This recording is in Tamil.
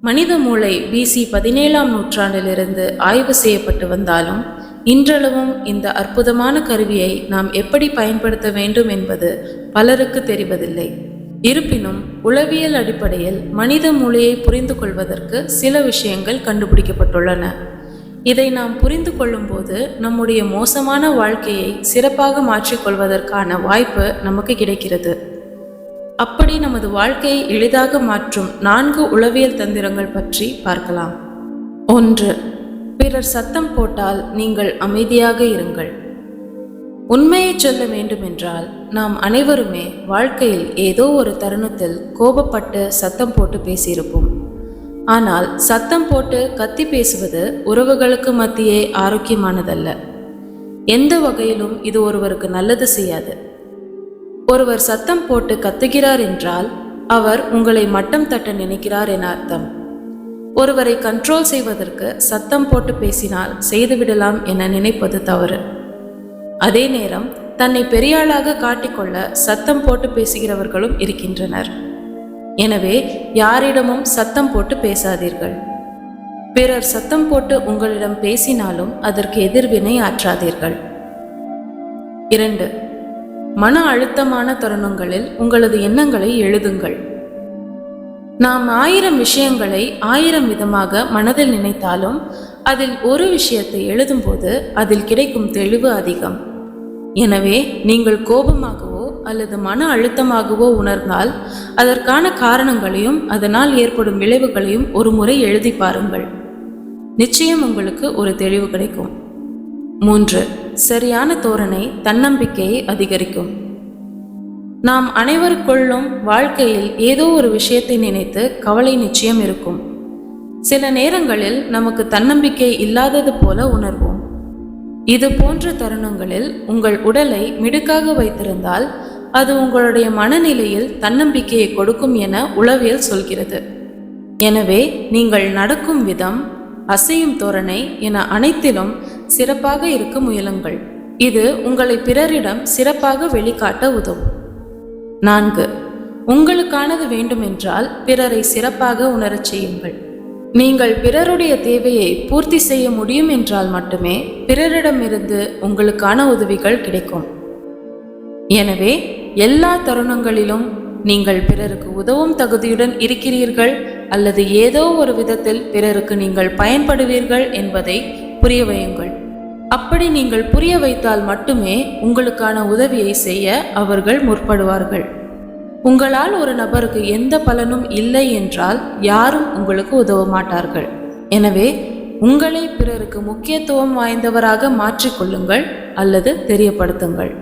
மனித மூளை BC 17ஆம் நூற்றாண்டிலிருந்து ஆய்வு செய்யப்பட்டு வந்தாலும் இன்றளவும் இந்த அற்புதமான கருவியை நாம் எப்படி பயன்படுத்த வேண்டும் என்பது பலருக்கு தெரிவதில்லை. இருப்பினும் உளவியல் அடிப்படையில் மனித மூளையை புரிந்து கொள்வதற்கு சில விஷயங்கள் கண்டுபிடிக்கப்பட்டுள்ளன. இதை நாம் புரிந்து கொள்ளும்போது நம்முடைய மோசமான வாழ்க்கையை சிறப்பாக மாற்றிக்கொள்வதற்கான வாய்ப்பு நமக்கு கிடைக்கிறது. அப்படி நமது வாழ்க்கையை எளிதாக மாற்றும் 4 உளவியல் தந்திரங்கள் பற்றி பார்க்கலாம். 1. பிறர் சத்தம் போட்டால் நீங்கள் அமைதியாக இருங்கள். உண்மையை சொல்ல வேண்டுமென்றால் நாம் அனைவருமே வாழ்க்கையில் ஏதோ ஒரு தருணத்தில் கோபப்பட்டு சத்தம் போட்டு பேசியிருப்போம். ஆனால் சத்தம் போட்டு கத்தி பேசுவது உறவுகளுக்கு மத்தியே ஆரோக்கியமானதல்ல. எந்த வகையிலும் இது ஒருவருக்கு நல்லது செய்யாது. ஒருவர் சத்தம் போட்டு கத்துகிறார் என்றால் அவர் உங்களை மட்டம் தட்ட நினைக்கிறார் என அர்த்தம். ஒருவரை கண்ட்ரோல் செய்வதற்கு சத்தம் போட்டு பேசினால் செய்துவிடலாம் என நினைப்பது தவறு. அதே நேரம் தன்னை பெரியாளாக காட்டிக்கொள்ள சத்தம் போட்டு பேசுகிறவர்களும் இருக்கின்றனர். எனவே யாரிடமும் சத்தம் போட்டு பேசாதீர்கள். பிறர் சத்தம் போட்டு உங்களிடம் பேசினாலும் அதற்கு எதிர்வினை ஆற்றாதீர்கள். 2. மன அழுத்தமான தருணங்களில் உங்களது எண்ணங்களை எழுதுங்கள். நாம் 1000 விஷயங்களை 1000 விதமாக மனதில் நினைத்தாலும் அதில் ஒரு விஷயத்தை எழுதும்போது அதில் கிடைக்கும் தெளிவு அதிகம். எனவே நீங்கள் கோபமாகவோ அல்லது மன அழுத்தமாகவோ உணர்ந்தால் அதற்கான காரணங்களையும் அதனால் ஏற்படும் விளைவுகளையும் ஒரு முறை எழுதி பாருங்கள். நிச்சயம் உங்களுக்கு ஒரு தெளிவு கிடைக்கும். 3. சரியான தோரணை தன்னம்பிக்கையை அதிகரிக்கும். நாம் அனைவருக்குள்ளும் வாழ்க்கையில் ஏதோ ஒரு விஷயத்தை நினைத்து கவலை நிச்சயம் இருக்கும். சில நேரங்களில் நமக்கு தன்னம்பிக்கை இல்லாதது போல உணர்வோம். இது போன்ற தருணங்களில் உங்கள் உடலை மிடுக்காக வைத்திருந்தால் அது உங்களுடைய மனநிலையில் தன்னம்பிக்கையை கொடுக்கும் என உளவியல் சொல்கிறது. எனவே நீங்கள் நடக்கும் விதம், அசையும் தோரணை என அனைத்திலும் சிறப்பாக இருக்க முயலுங்கள். இது உங்களை பிறரிடம் சிறப்பாக வெளிக்காட்ட உதவும். 4. உங்களுக்கானது வேண்டுமென்றால் பிறரை சிறப்பாக உணரச் செய்யுங்கள். நீங்கள் பிறருடைய தேவையை பூர்த்தி செய்ய முடியும் என்றால் மட்டுமே பிறரிடமிருந்து உங்களுக்கான உதவிகள் கிடைக்கும். எனவே எல்லா தருணங்களிலும் நீங்கள் பிறருக்கு உதவும் தகுதியுடன் இருக்கிறீர்கள் அல்லது ஏதோ ஒரு விதத்தில் பிறருக்கு நீங்கள் பயன்படுவீர்கள் என்பதை புரிய வையுங்கள். அப்படி நீங்கள் புரிய வைத்தால் மட்டுமே உங்களுக்கான உதவியை செய்ய அவர்கள் முற்படுவார்கள். உங்களால் ஒரு நபருக்கு எந்த பலனும் இல்லை என்றால் யாரும் உங்களுக்கு உதவ மாட்டார்கள். எனவே உங்களை பிறருக்கு முக்கியத்துவம் வாய்ந்தவராக மாற்றிக்கொள்ளுங்கள் அல்லது தெரியப்படுத்துங்கள்.